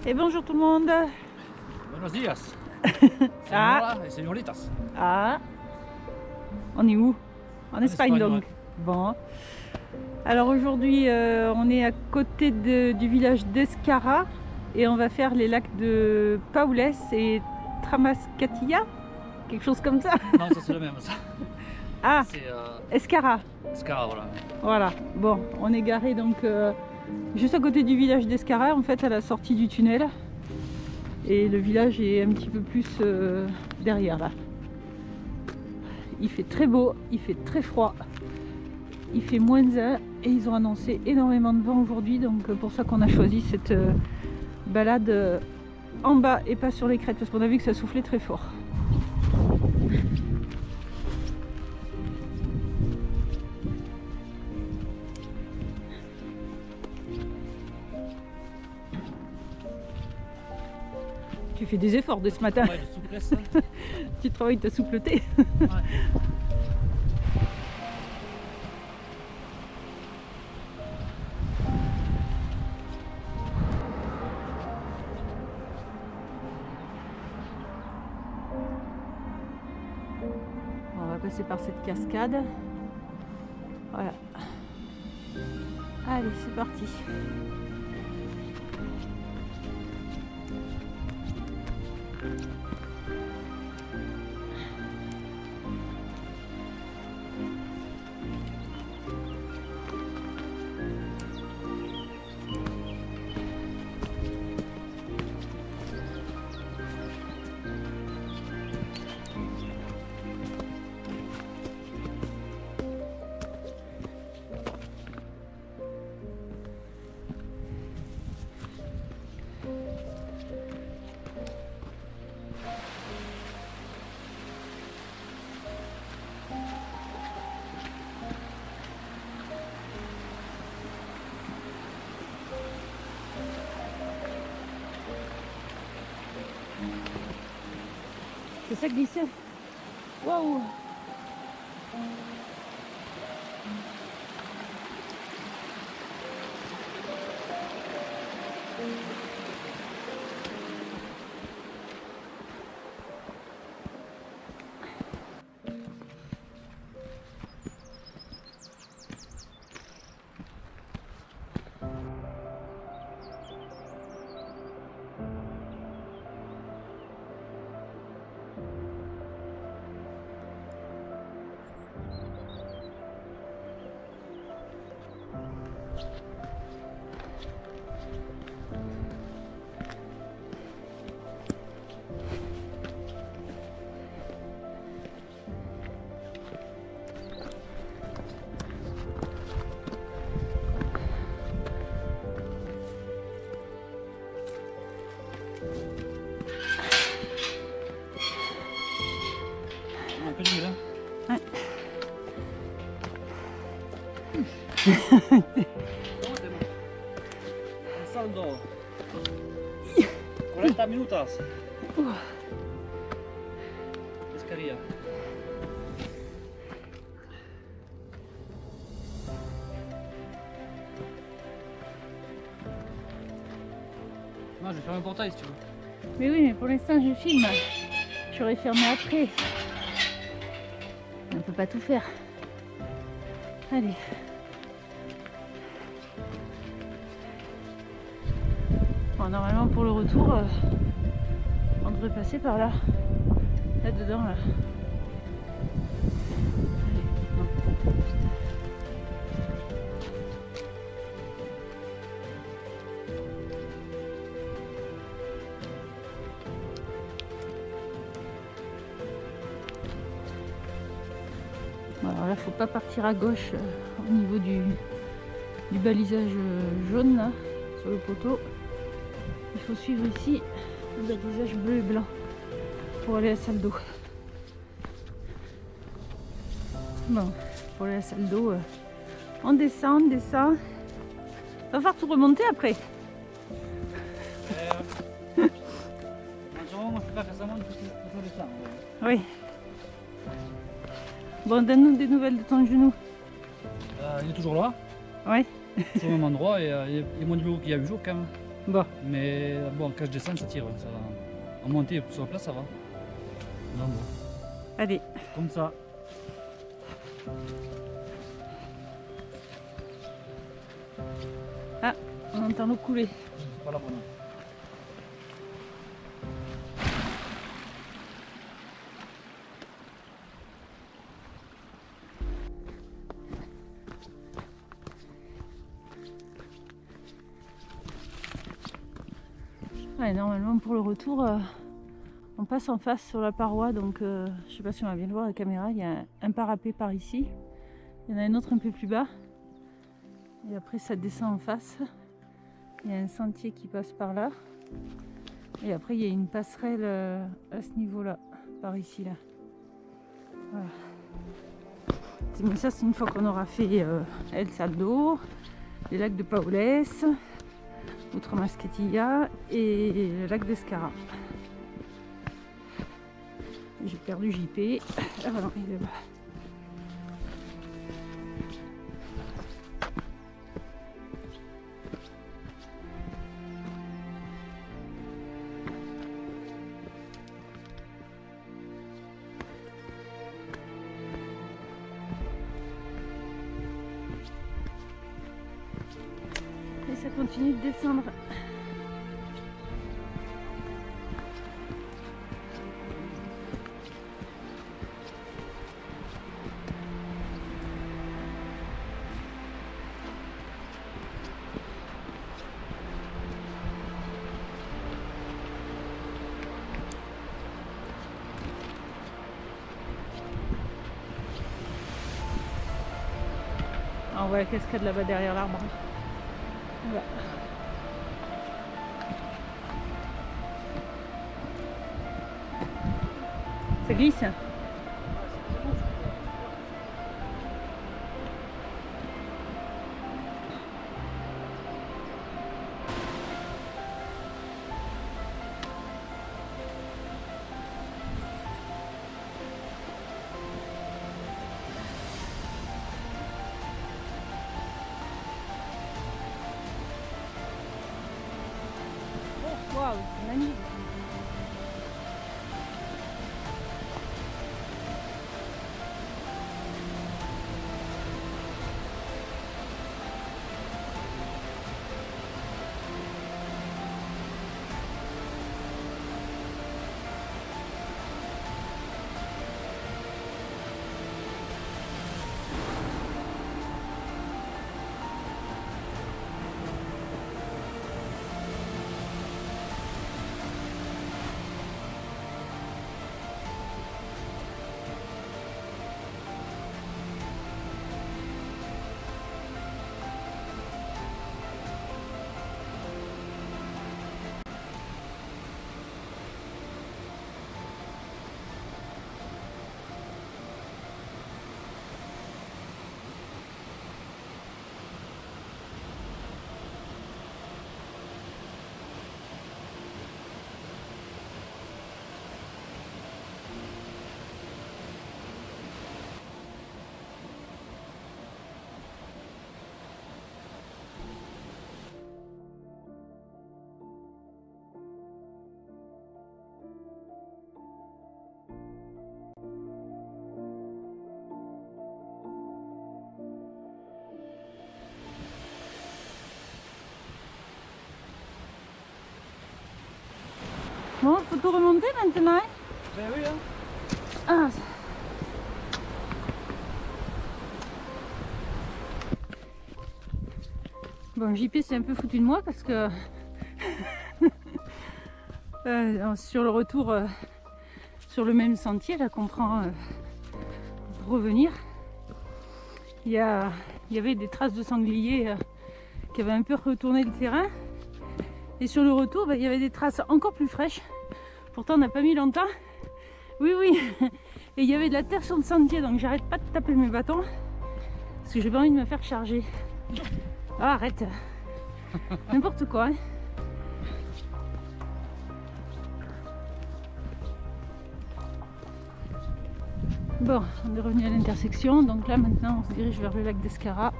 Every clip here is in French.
Et bonjour tout le monde. Buenos días. Ah. Señora et señoritas. Ah, on est où? En Espagne Espagne, donc. ouais. Bon. Alors aujourd'hui on est à côté du village d'Escara et on va faire les lacs de Paules et Tramascatilla, quelque chose comme ça. Non, ça c'est le même ça. Ah, C'est Escara. Scara, voilà. Voilà. Bon, on est garé donc juste à côté du village d'Escara, en fait à la sortie du tunnel. Et le village est un petit peu plus derrière là. Il fait très beau, il fait très froid. Il fait -1 et ils ont annoncé énormément de vent aujourd'hui, donc pour ça qu'on a choisi cette balade en bas et pas sur les crêtes parce qu'on a vu que ça soufflait très fort. Tu fais des efforts de ce matin. Ouais, de souplesse. Tu travailles ta soupleté. Ouais. On va passer par cette cascade. Voilà. Allez, c'est parti. C'est ça glissait. Waouh! Un peu dur, hein. Ouais. Un saldo. 40 minutos. Pescaria. Non, je vais faire un portail si tu veux. Mais oui, mais pour l'instant je filme. J'aurais fermé après. On peut pas tout faire. Allez. Bon, normalement pour le retour, on devrait passer par là. Là-dedans, là. Allez, non. Alors là, faut pas partir à gauche au niveau du balisage jaune là, sur le poteau. Il faut suivre ici le balisage bleu et blanc pour aller à la salle d'eau. Bon, pour aller à la salle d'eau, on descend, on descend. Va falloir tout remonter après. On peut faire ça tout le temps. Oui. Bon, donne-nous des nouvelles de ton genou. Il est toujours là, Oui. toujours au même endroit et il y a moins de l'eau qu'il y a eu jour quand même. Bon. Mais bon, quand je descends, ça tire. Ça va. En montée, sur la place, ça va. Non, bon. Allez. Comme ça. Ah, on entend l'eau couler. C'est pas la bonne. Ouais, normalement pour le retour, on passe en face sur la paroi, donc je sais pas si on va bien le voir à la caméra, il y a un parapet par ici, il y en a un autre un peu plus bas, et après ça descend en face, il y a un sentier qui passe par là, et après il y a une passerelle à ce niveau-là, par ici là. Voilà. Mais ça c'est une fois qu'on aura fait El Saldo, les lacs de Paules, Outre Masquetilla et le lac d'Escara. J'ai perdu JP. Ah non, il est là. Et ça continue de descendre. On voit la cascade là-bas derrière l'arbre. Voilà. Ça glisse. Waouh, c'est magnifique. Bon, faut tout remonter maintenant, hein? Ben oui, hein. Ah. Bon, JP c'est un peu foutu de moi parce que sur le retour sur le même sentier là qu'on prend pour revenir, il y avait des traces de sangliers qui avaient un peu retourné le terrain, et sur le retour il y avait des traces encore plus fraîches. Pourtant on n'a pas mis longtemps. Oui, et il y avait de la terre sur le sentier, donc j'arrête pas de taper mes bâtons parce que j'ai pas envie de me faire charger. Ah, arrête. N'importe quoi, hein. Bon, on est revenu à l'intersection, donc là maintenant on se dirige vers le lac d'Escara.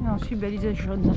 Et ensuite balisage jaune.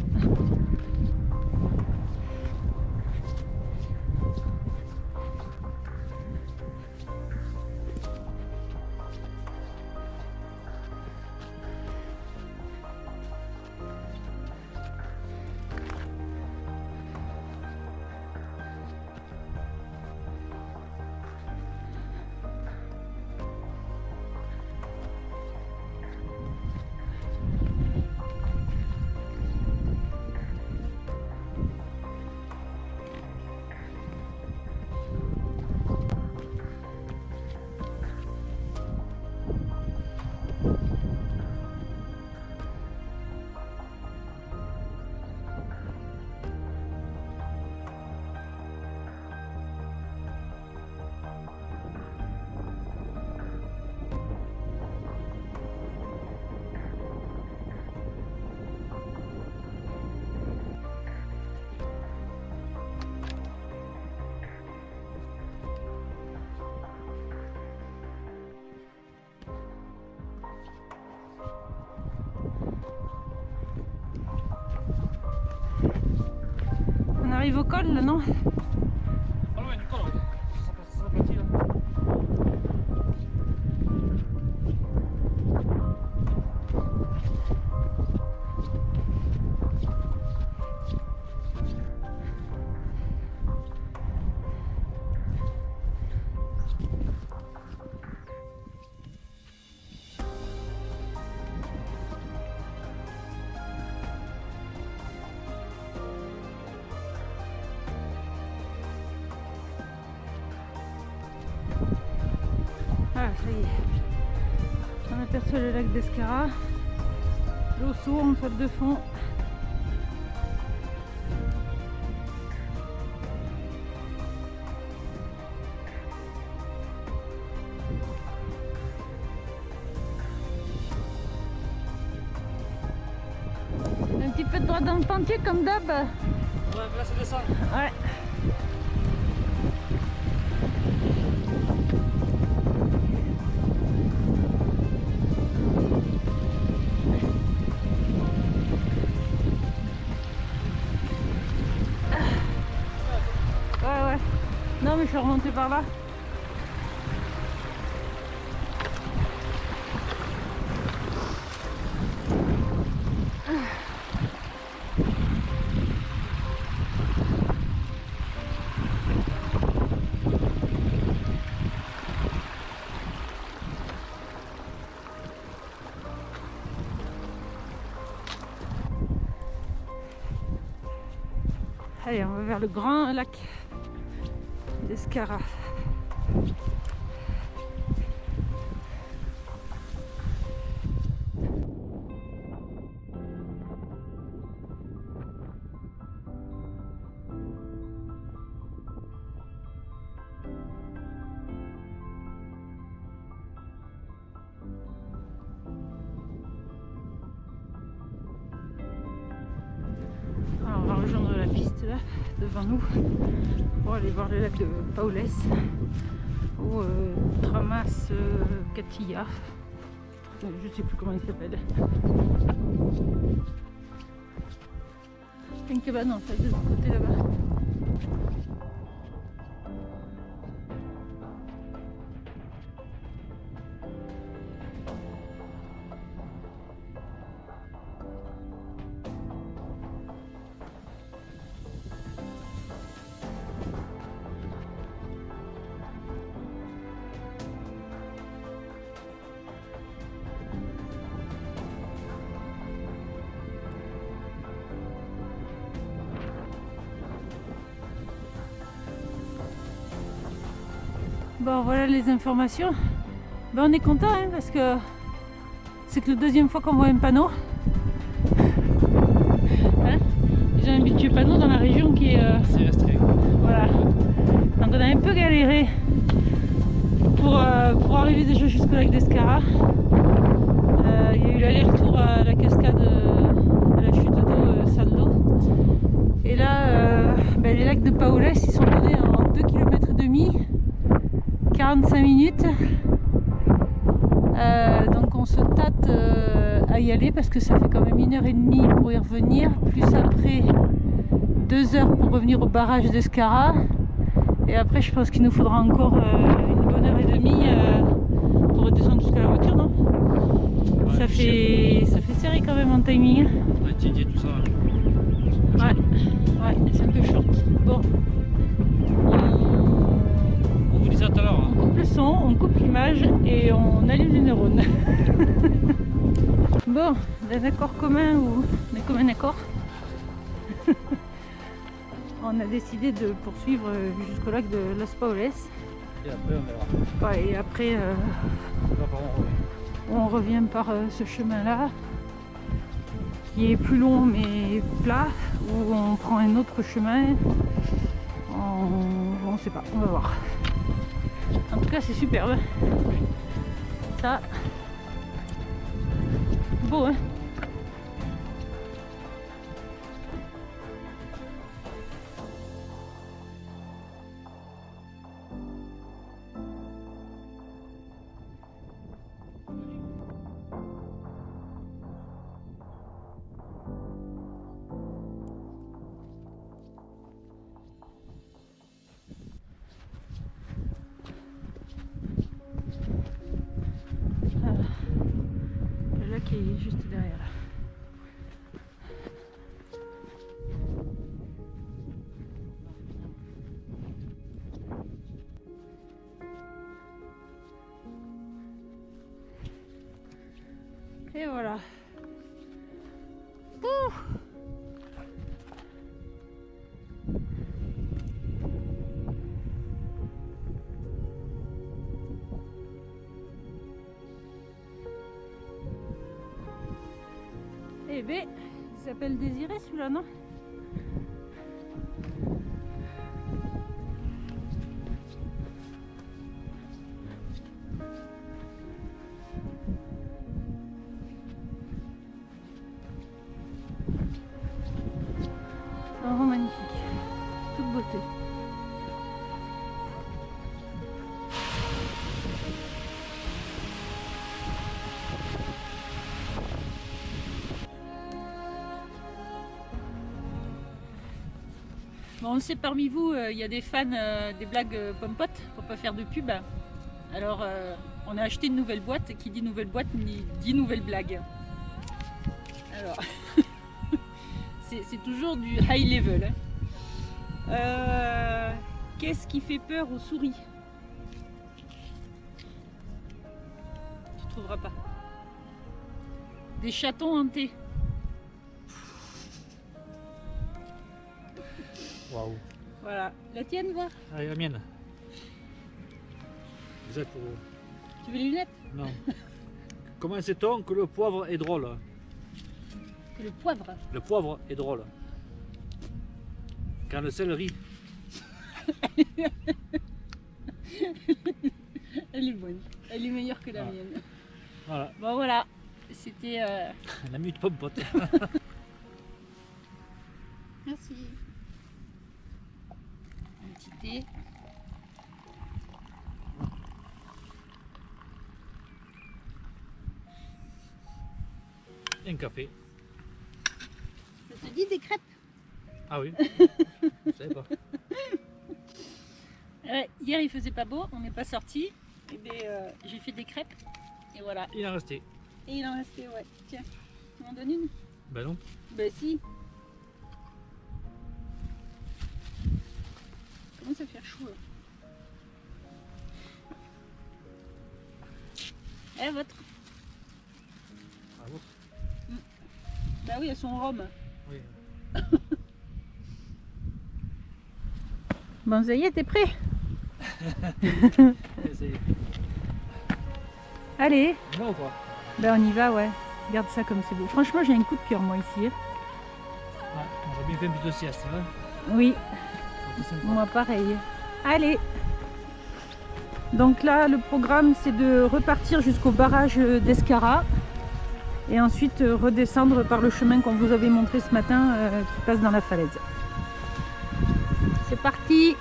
On arrive au col là, non? Pas loin du col, ouais. Ça s'aplatit là. Ah, ça y est. On aperçoit le lac d'Escara. L'Osso en toile de fond. Un petit peu de droit dans le pentier comme d'hab. Ouais, là ça descend. Ouais. Ouais. Non mais je suis remontée par là. Allez, on va vers le grand lac d'Escara. Alors, on va rejoindre la piste là, devant nous, pour aller voir le lac de Paules ou Tramas Catilla. Je sais plus comment il s'appelle. Une cabane en fait de ce côté là-bas. Bon, voilà les informations. Ben, on est content hein, parce que c'est que la deuxième fois qu'on voit un panneau. Hein, j'ai un budget panneau dans la région qui est C'est restreint. voilà. Donc on a un peu galéré pour arriver déjà jusqu'au lac d'Escara. Il y a eu l'aller-retour à la cascade, à la chute d'eau Saldo. Et là, les lacs de Paules, ils sont donnés en 2,5 km, 45 minutes. Donc on se tâte à à y aller parce que ça fait quand même 1h30 pour y revenir, plus après 2 heures pour revenir au barrage d'Escara. Et après, je pense qu'il nous faudra encore une bonne heure et demie pour redescendre jusqu'à la voiture, non? Ouais, ça fait serré quand même en timing. Ouais, Didier, tout ça. Ouais, c'est un peu short. Bon, On vous dit ça tout à l'heure. on coupe le son, on coupe l'image et on allume les neurones. Bon, d'un accord commun ou d'un commun accord, on a décidé de poursuivre jusqu'au lac de Las Paules. Et après, on verra. Ouais, et après, Là, par contre, on revient par ce chemin-là, qui est plus long mais plat, ou on prend un autre chemin. On ne sait pas, on va voir. En tout cas, c'est superbe. Ça, beau, hein? Le lac est juste derrière là. Et voilà. Ouh. Eh ben, il s'appelle Désiré celui-là, non? C'est vraiment magnifique, toute beauté. Bon, on sait parmi vous, il y a des fans des blagues pompotes, pour pas faire de pub. Alors, on a acheté une nouvelle boîte. Qui dit nouvelle boîte dit nouvelle blague. Alors, c'est toujours du high level. Hein. Qu'est-ce qui fait peur aux souris? Tu trouveras pas. Des chatons hantés. Waouh. Voilà. La tienne, voir? Allez, la mienne. Vous êtes pour... Tu veux les lunettes? Non. Comment sait-on que le poivre est drôle? Que le poivre. Le poivre est drôle. Quand le céleri... Elle est bonne. Elle est meilleure que la Ah. mienne. Voilà. Bon, voilà. C'était... Un ami de pompote. Merci. Un petit thé. Un café. Ça te dit des crêpes? Ah oui. Je savais pas. Hier il faisait pas beau, on n'est pas sorti. Et bien j'ai fait des crêpes. Et voilà. Il en restait. Et il en restait, ouais. Tiens, tu m'en donnes une? Ben non. Ben si. Commence à faire chaud là. Eh, votre? Ah bon? Bah oui, elles sont en rhum. Oui. Bon, ça y est, t'es prêt? Essayez. Allez, Non ou quoi? ben on y va, ouais. Regarde ça comme c'est beau. Franchement, j'ai un coup de cœur moi ici. Ouais, on aurait bien fait un petit de sieste, hein. Oui, C'était sympa. moi pareil. Allez. Donc là, le programme, c'est de repartir jusqu'au barrage d'Escara et ensuite redescendre par le chemin qu'on vous avait montré ce matin qui passe dans la falaise. C'est parti!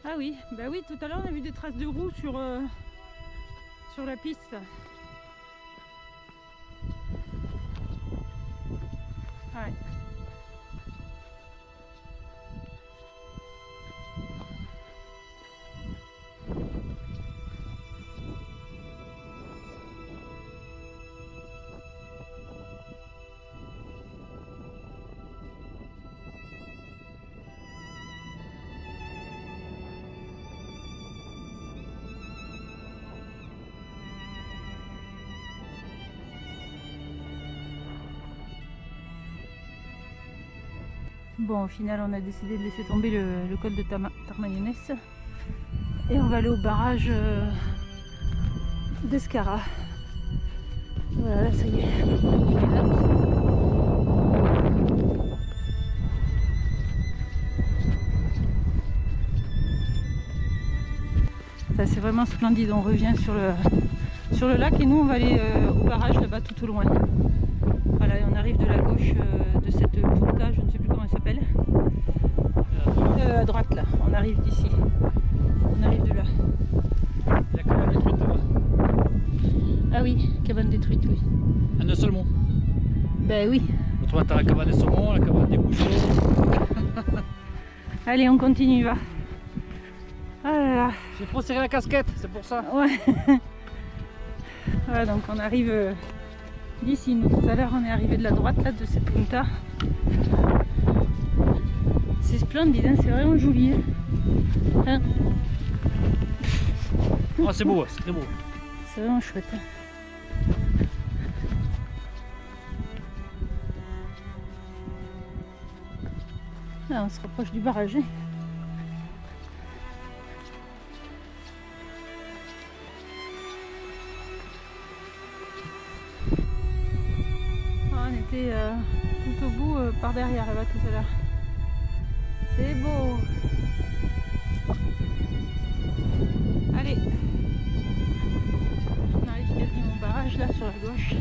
Ah oui, bah oui, tout à l'heure on a vu des traces de roues sur la piste. Ouais. Bon, au final, on a décidé de laisser tomber le col de Tarmagnonès et on va aller au barrage d'Escara. Voilà, là, ça y est, il est là. Ça, c'est vraiment splendide. On revient sur le lac et nous, on va aller au barrage là-bas tout au loin. Voilà, et on arrive de la gauche de cette punta, je ne sais plus comment elle s'appelle. À droite là, on arrive d'ici. On arrive de là. La cabane détruite là-bas. Ah oui, cabane détruite, oui. En un seul mot. Ben oui. Autrement, t'as la cabane des saumons, la cabane des bouchons. Allez, on continue, va. Ah là là. J'ai trop serré la casquette, c'est pour ça. Ouais. Voilà, donc on arrive d'ici. Nous, tout à l'heure, on est arrivé de la droite là, de cette punta. C'est splendide, hein, c'est vraiment joli. Hein, Oh, c'est beau, c'est très beau. c'est vraiment chouette. Hein. Là, on se rapproche du barrage. Hein. On était tout au bout par derrière là-bas tout à l'heure. C'est beau. Allez. On arrive quasiment au barrage là sur la gauche.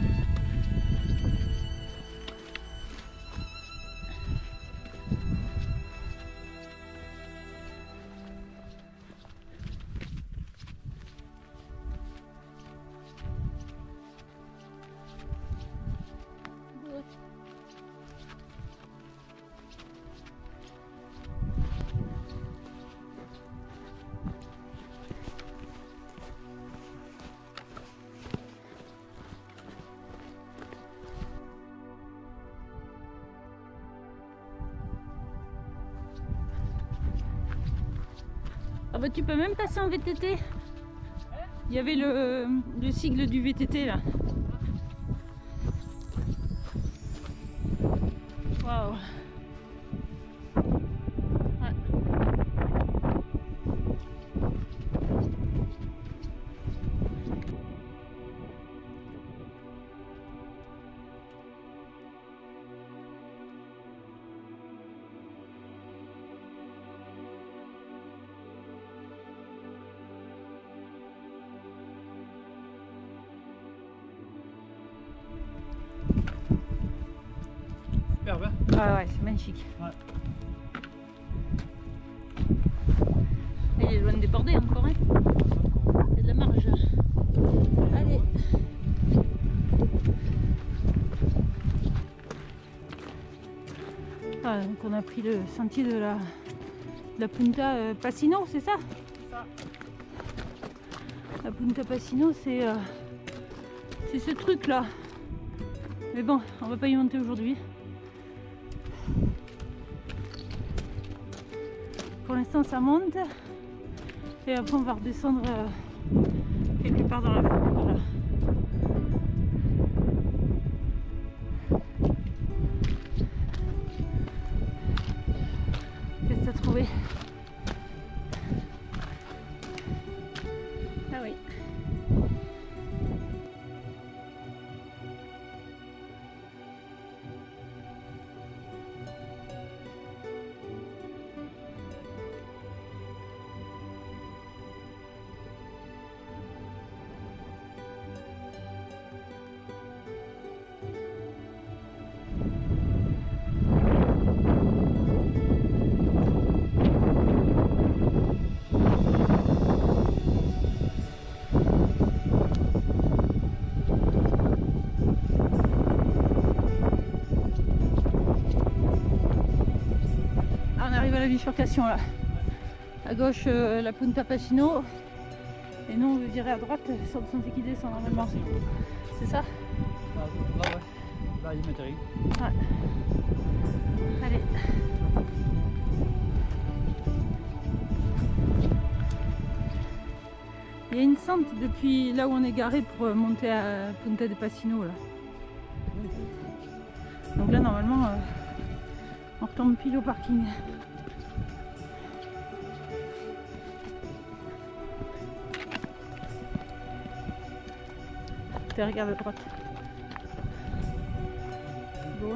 Ah bah tu peux même passer en VTT. Il y avait le sigle du VTT là. Waouh. Ouais. Superbe, hein. Ah ouais, c'est magnifique. Ouais. Il est loin de déborder encore, hein. Il y a de la marge. Allez. Ah, donc on a pris le sentier de la Punta Passino, c'est ça? C'est ça. La Punta Passino, c'est ce truc là. Mais bon, on va pas y monter aujourd'hui. Pour l'instant ça monte et après on va redescendre quelque part dans la forêt. Voilà. Qu'est-ce que t'as trouvé? Ah oui. la bifurcation là. À gauche la Punta Pacino. Et nous on veut virer à droite sur le sentier qui descend normalement. C'est ça? Là ouais. Là il m'intéresse. Ouais. Allez. Il y a une sente depuis là où on est garé pour monter à Punta de Pacino là. Donc là normalement on retombe pile au parking. Regarde à droite. Bon.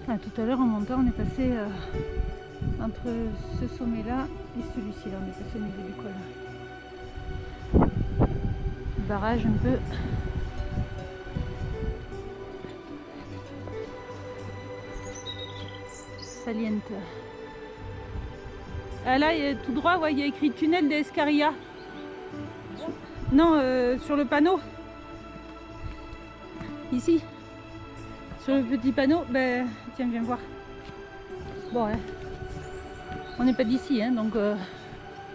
Ah, tout à l'heure en montant on est passé entre ce sommet là et celui-ci là, on est passé au niveau du col. Barrage un peu. Saliente. Ah là il y a tout droit, ouais, il y a écrit tunnel d'Escaria. Non, sur le panneau. Ici. Sur le petit panneau, ben tiens, viens voir. Bon, hein. On n'est pas d'ici, hein, donc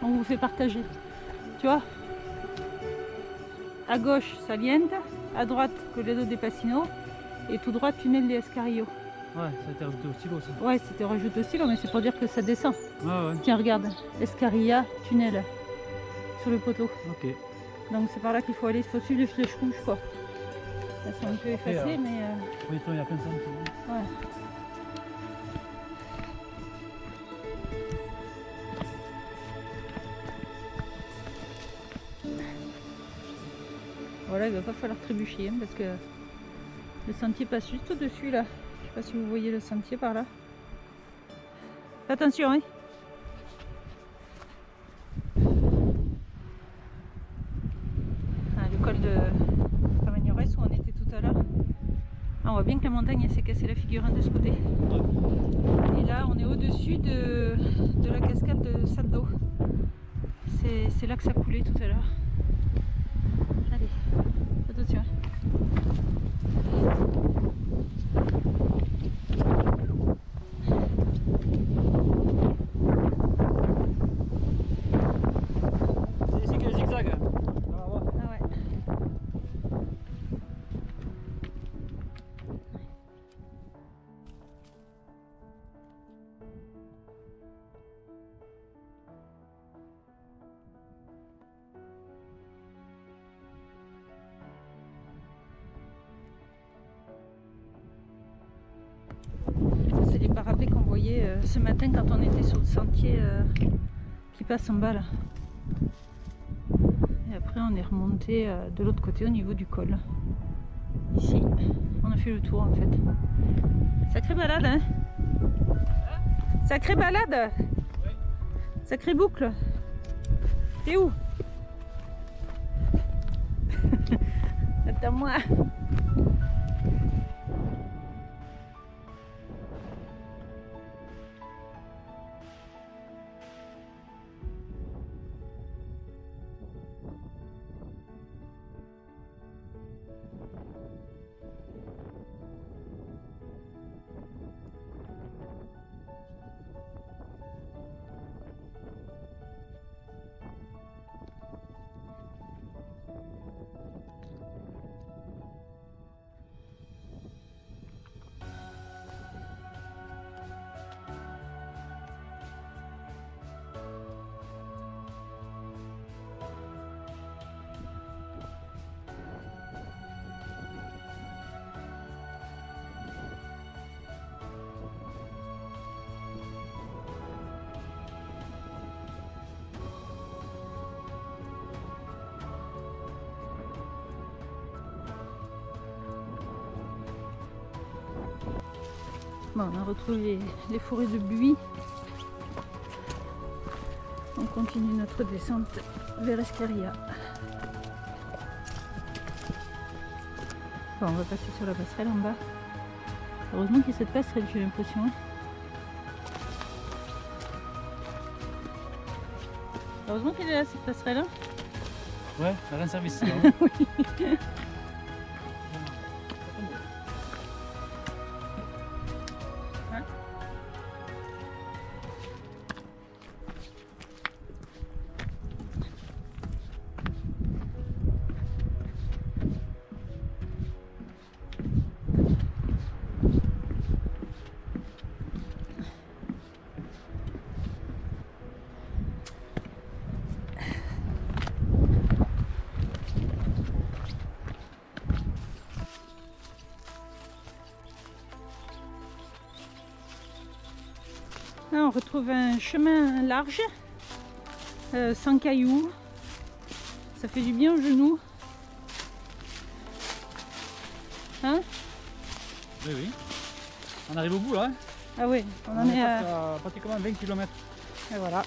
on vous fait partager. Tu vois, à gauche Saliente, à droite Coledo de Pacino et tout droit tunnel de Escario. Ouais, ça a été rajouté au stylo ça. Ouais, c'était rajouté au stylo, mais c'est pour dire que ça descend. Ouais, ouais. Tiens, regarde, Escaria, tunnel sur le poteau. Ok. Donc c'est par là qu'il faut aller, il faut suivre les flèches rouges quoi. Elles sont un peu effacées, mais. Oui, il y a plein de sens. Ouais. Voilà, il va pas falloir trébucher hein, parce que le sentier passe juste au-dessus là. Je sais pas si vous voyez le sentier par là. Fais attention, hein. Ah, le col de Camagnorès où on était tout à l'heure. Ah, on voit bien que la montagne s'est cassée la figure hein, de ce côté. Et là, on est au-dessus de la cascade de Saldo. C'est là que ça coulait tout à l'heure. Allez, attention. C'est ici que le zigzag. Ah ouais. C'est les parapets qu'on voyait ce matin quand on était sur le sentier qui passe en bas là. Et après on est remonté de l'autre côté au niveau du col. Ici, on a fait le tour en fait. Sacrée balade hein. Sacrée balade. Oui. Sacrée boucle. T'es où? Attends-moi. Bon, on a retrouvé les forêts de buis. On continue notre descente vers Escaria. Bon, on va passer sur la passerelle en bas. Heureusement qu'il y a cette passerelle, j'ai l'impression. Hein. Heureusement qu'il est là, cette passerelle. Hein. Ouais, elle rend service. Hein. Oui. Hein? Là, on retrouve un chemin large, sans cailloux. Ça fait du bien aux genoux. Hein? Oui, oui. On arrive au bout là. Hein. Ah oui, on en est à... pratiquement 20 km. Et voilà.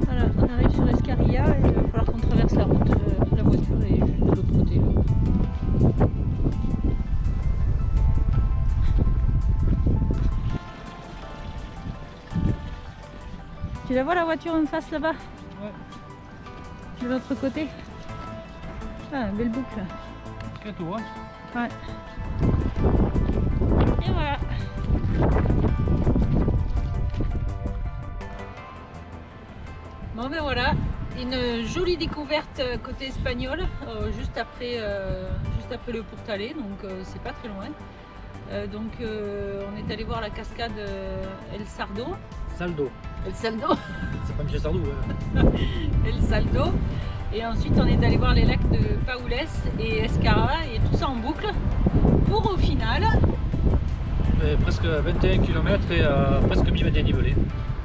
Voilà, on arrive sur Escarilla et il va falloir qu'on traverse la route. La voiture est juste de l'autre côté. Là. Tu la vois la voiture en face là-bas? Ouais. De l'autre côté. Ah, un bel boucle. Quel tour, hein? Ouais. Et voilà. Bon ben voilà, une jolie découverte côté espagnol, juste après le Pourtalais, donc c'est pas très loin. On est allé voir la cascade El Sardo. Saldo. El Saldo. C'est pas Michel Sardou. Hein. El Saldo. Et ensuite on est allé voir les lacs de Paules et Escarra et tout ça en boucle pour au final Presque 21 km et presque 1000 mètres dénivelé.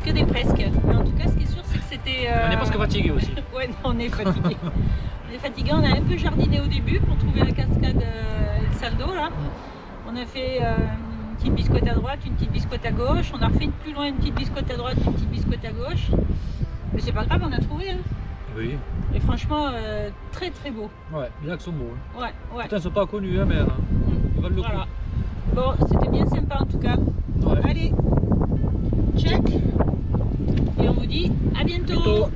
que des presque. Mais en tout cas ce qui est sûr c'est que c'était... On est presque fatigué aussi. Ouais, non, on est fatigué. On est fatigué, on a un peu jardiné au début pour trouver la cascade El Saldo là. On a fait une petite biscotte à droite, une petite biscotte à gauche. On a refait plus loin une petite biscotte à droite, une petite biscotte à gauche. Mais c'est pas grave, on a trouvé. Hein. Oui. Et franchement, très très beau. Ouais, les lacs sont beaux. Hein. Ouais, ouais. Putain, ils sont pas connus, hein, mais ils valent le Voilà. coup. Bon, c'était bien sympa en tout cas. Ouais. Allez, check. Et on vous dit à bientôt.